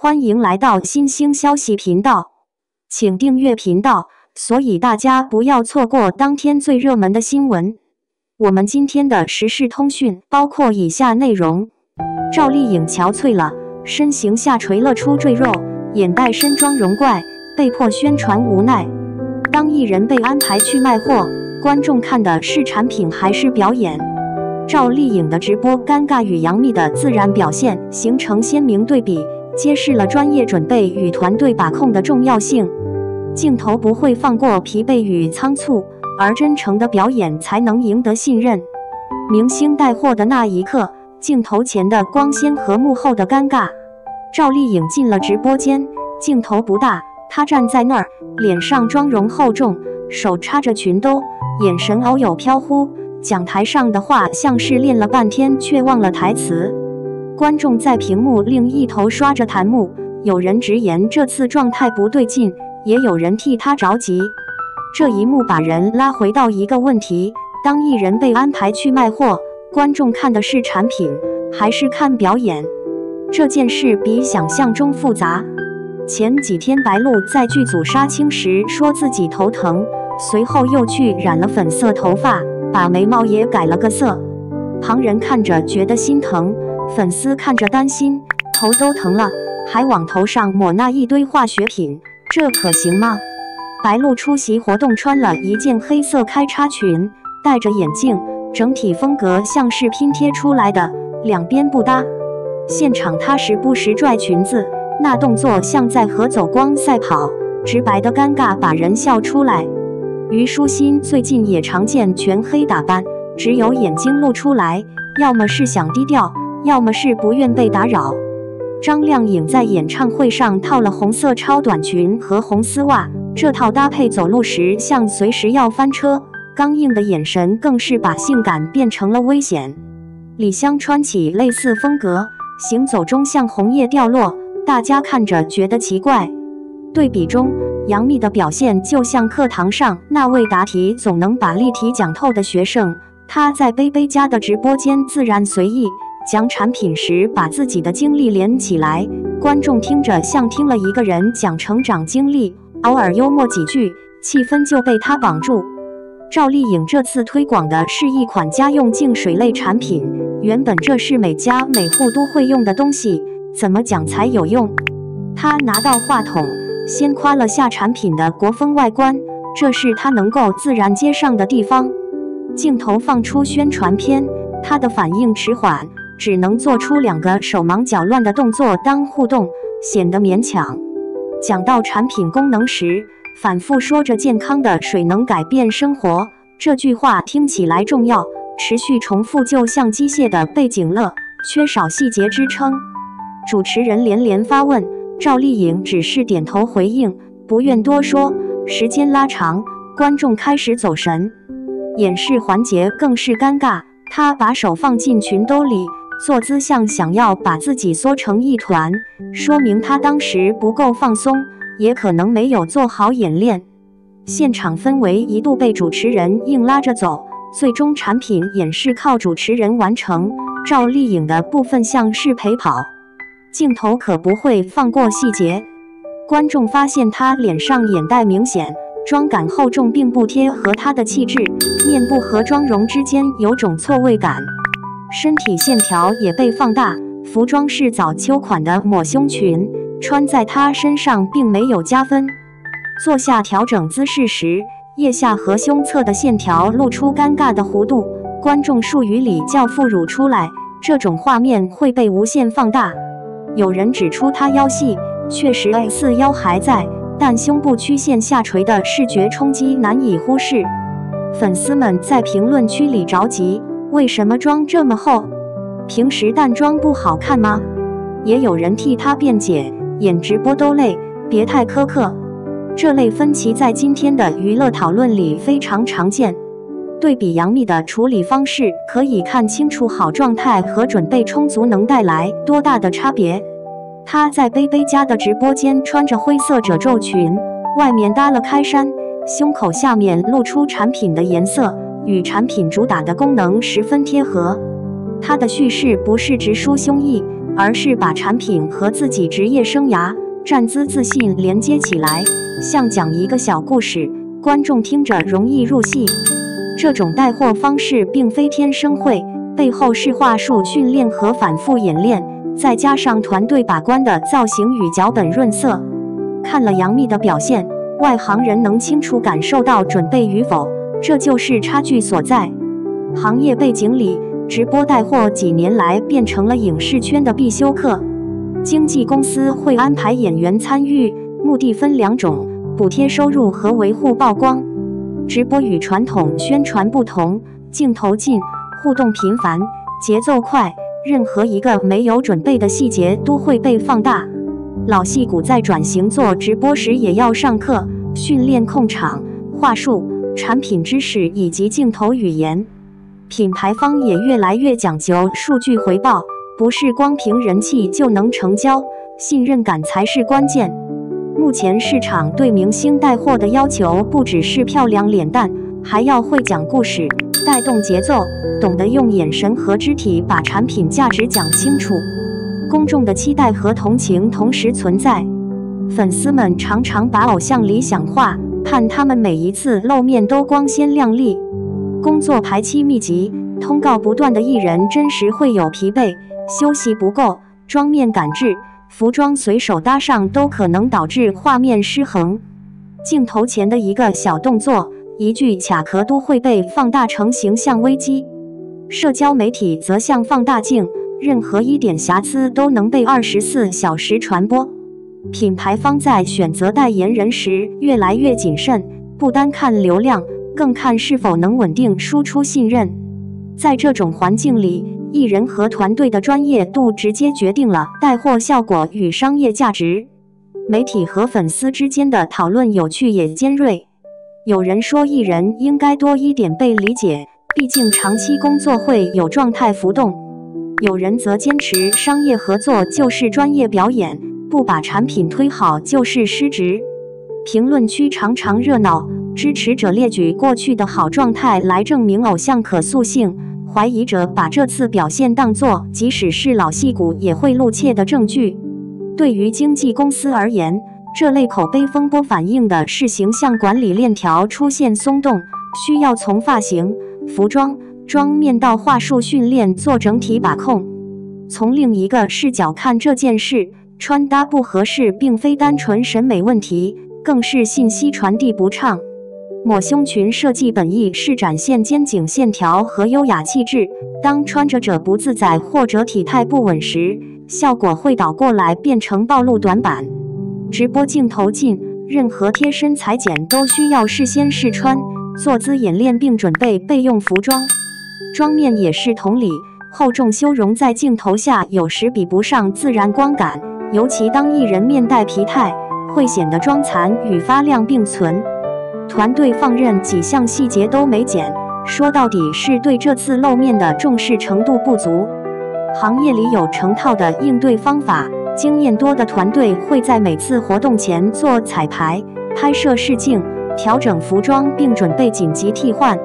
歡迎來到新興消息頻道，請訂閱頻道，所以大家不要錯過當天最熱門的新聞。我們今天的時事通訊包括以下內容：趙麗穎憔悴了，身形下垂了出贅肉，眼袋深妝容怪，被迫宣傳無奈。當藝人被安排去賣貨，觀眾看的是產品還是表演？趙麗穎的直播尷尬與楊冪的自然表現形成鮮明對比，揭示了專業準備與團隊把控的重要性。鏡頭不會放過疲憊與倉促，而真誠的表演才能贏得信任。明星帶貨的那一刻，鏡頭前的光鮮和幕後的尷尬。趙麗穎進了直播間，鏡頭不大，她站在那兒，臉上妝容厚重，手插着裙兜，眼神偶有飄忽。講台上的話像是練了半天卻忘了台詞。觀眾在屏幕另一頭刷着彈幕，有人直言這次狀態不對勁，也有人替他着急。這一幕把人拉回到一個問題：當藝人被安排去賣貨，觀眾看的是產品還是看表演？這件事比想象中複雜。前幾天白鹿在劇組殺青時說自己頭疼，隨後又去染了粉色頭髮，把眉毛也改了個色。旁人看着覺得心疼，粉絲看着擔心，頭都疼了還往頭上抹那一堆化學品，這可行嗎？白鹿出席活動穿了一件黑色開叉裙，戴着眼鏡，整體風格像是拼貼出來的，兩邊不搭。現場她時不時拽裙子，那動作像在和走光賽跑，直白的尷尬把人笑出來。虞書欣最近也常見全黑打扮，只有眼睛露出來，要麼是想低調，要麼是不願被打擾。張靓穎在演唱會上套了紅色超短裙和紅絲襪，這套搭配走路時像隨時要翻車，剛硬的眼神更是把性感變成了危險。李湘穿起類似風格，行走中像紅葉掉落，大家看着覺得奇怪。對比中，楊冪的表現就像課堂上那位答題總能把例題講透的學生，他在貝貝家的直播間自然隨意，講產品時把自己的經歷連起來，觀眾聽着像聽了一個人講成長經歷，偶爾幽默幾句，氣氛就被他綁住。趙麗穎這次推廣的是一款家用淨水類產品，原本這是每家每戶都會用的東西，怎麼講才有用？他拿到話筒，先誇了下產品的國風外觀，這是他能夠自然接上的地方。鏡頭放出宣傳片，他的反應遲緩，只能做出兩個手忙腳亂的動作當互動，顯得勉強。講到產品功能時，反覆說着健康的水能改變生活，這句話聽起來重要，持續重複就像機械的背景樂，缺少細節支撐。主持人連連發問，趙麗穎只是點頭回應，不願多說。時間拉長，觀眾開始走神，演示環節更是尷尬。她把手放進裙兜裡，坐姿像想要把自己縮成一團，說明她當時不夠放鬆，也可能沒有做好演練。現場氛圍一度被主持人硬拉着走，最終產品演示靠主持人完成，趙麗穎的部分像是陪跑。鏡頭可不會放過細節，觀眾發現她臉上眼袋明顯，妝感厚重並不貼合她的氣質，面部和妝容之間有種錯位感，身體線條也被放大。服裝是早秋款的抹胸裙，穿在她身上並沒有加分。坐下調整姿勢時，腋下和胸側的線條露出尷尬的弧度，觀眾術語裡叫副乳出來，這種畫面會被無限放大。有人指出她腰細，確實 A4 腰還在，但胸部曲線下垂的視覺衝擊難以忽視。粉絲們在評論區裡着急，為什麼妝這麼厚？平時淡妝不好看嗎？也有人替她辯解，演直播都累，別太苛刻。這類分歧在今天的娛樂討論裡非常常見。對比楊冪的處理方式，可以看清楚好狀態和準備充足能帶來多大的差別。她在貝貝家的直播間穿着灰色褶皺裙，外面搭了開衫，胸口下面露出產品的顏色，與產品主打的功能十分貼合。她的敘事不是直抒胸臆，而是把產品和自己職業生涯、站姿自信連接起來，像講一個小故事，觀眾聽着容易入戲。這種帶貨方式並非天生會，背後是話術訓練和反覆演練，再加上團隊把關的造型與腳本潤色。看了楊冪的表現，外行人能清楚感受到準備與否，這就是差距所在。行業背景裡，直播帶貨幾年來變成了影視圈的必修課。經紀公司會安排演員參與，目的分兩種：補貼收入和維護曝光。直播與傳統宣傳不同，鏡頭近，互動頻繁，節奏快，任何一個沒有準備的細節都會被放大。老戲骨在轉型做直播時也要上課，訓練控場、話術、產品知識以及鏡頭語言。品牌方也越來越講究數據回報，不是光憑人氣就能成交，信任感才是關鍵。目前市場對明星帶貨的要求不只是漂亮臉蛋，還要會講故事，帶動節奏，懂得用眼神和肢體把產品價值講清楚。公眾的期待和同情同時存在，粉絲們常常把偶像理想化，盼他們每一次露面都光鮮亮麗。工作排期密集，通告不斷的藝人真實會有疲憊，休息不夠，妝面趕製，服裝隨手搭上都可能導致畫面失衡。鏡頭前的一個小動作，一句卡殼都會被放大成形象危機。社交媒體則像放大鏡，任何一點瑕疵都能被24小時傳播。品牌方在選擇代言人時越來越謹慎，不單看流量，更看是否能穩定輸出信任。在這種環境裡，藝人和團隊的專業度直接決定了帶貨效果與商業價值。媒體和粉絲之間的討論有趣也尖銳。有人說藝人應該多一點被理解，畢竟長期工作會有狀態浮動。有人則堅持商業合作就是專業表演，不把產品推好就是失職。評論區常常熱鬧，支持者列舉過去的好狀態來證明偶像可塑性，懷疑者把這次表現當作即使是老戲骨也會露怯的證據。對於經紀公司而言，這類口碑風波反映的是形象管理鏈條出現鬆動，需要從髮型、服裝、妝面到話術訓練做整體把控。從另一個視角看這件事，穿搭不合適並非單純審美問題，更是信息傳遞不暢。抹胸裙設計本意是展現肩頸線條和優雅氣質，當穿着者不自在或者體態不穩時，效果會倒過來變成暴露短板。直播鏡頭近，任何貼身裁剪都需要事先試穿、坐姿演練並準備備用服裝。妝面也是同理，厚重修容在鏡頭下有時比不上自然光感，尤其當藝人面帶疲態，會顯得妝殘與發亮並存。團隊放任幾項細節都沒剪，說到底是對這次露面的重視程度不足。行業裡有成套的應對方法，經驗多的團隊會在每次活動前做彩排、拍攝試鏡、調整服裝並準備緊急替換。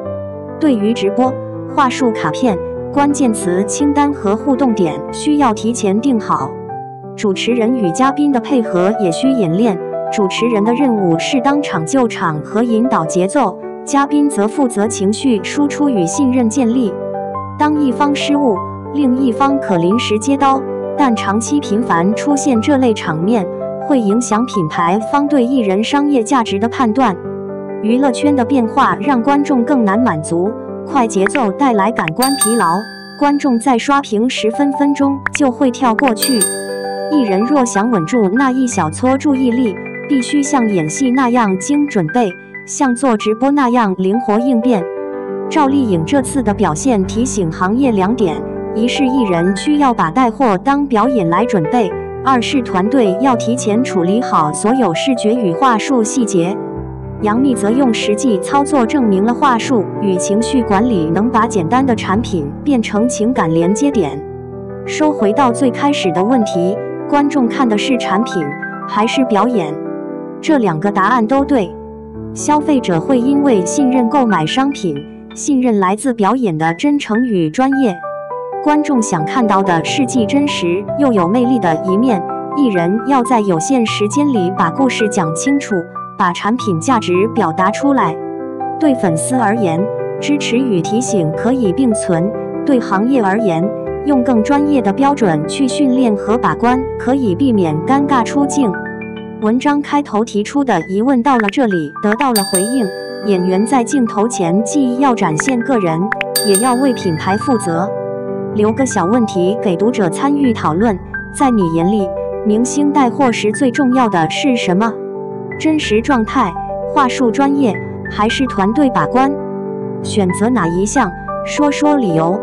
對於直播，話術卡片、關鍵詞清單和互動點需要提前定好。主持人與嘉賓的配合也需演練，主持人的任務是當場救場和引導節奏，嘉賓則負責情緒輸出與信任建立。當一方失誤，另一方可臨時接刀，但長期頻繁出現這類場面，會影響品牌方對藝人商業價值的判斷。娛樂圈的變化讓觀眾更難滿足，快節奏帶來感官疲勞，觀眾在刷屏10分鐘就會跳過去。藝人若想穩住那一小撮注意力，必須像演戲那樣精準備，像做直播那樣靈活應變。趙麗穎這次的表現提醒行業2點：一是藝人需要把帶貨當表演來準備；二是團隊要提前處理好所有視覺與話術細節。楊冪則用實際操作證明了話術與情緒管理能把簡單的產品變成情感連接點。收回到最開始的問題，觀眾看的是產品還是表演？這2個答案都對。消費者會因為信任購買商品，信任來自表演的真誠與專業。觀眾想看到的是既真實又有魅力的一面。藝人要在有限時間裡把故事講清楚，把產品價值表達出來。對粉絲而言，支持與提醒可以並存；對行業而言，用更專業的標準去訓練和把關，可以避免尷尬出鏡。文章開頭提出的疑問到了這裡得到了回應。演員在鏡頭前既要展現個人，也要為品牌負責。留個小問題給讀者參與討論：在你眼裡，明星帶貨時最重要的是什麼？真實狀態、話術專業，還是團隊把關？選擇哪一項？說說理由。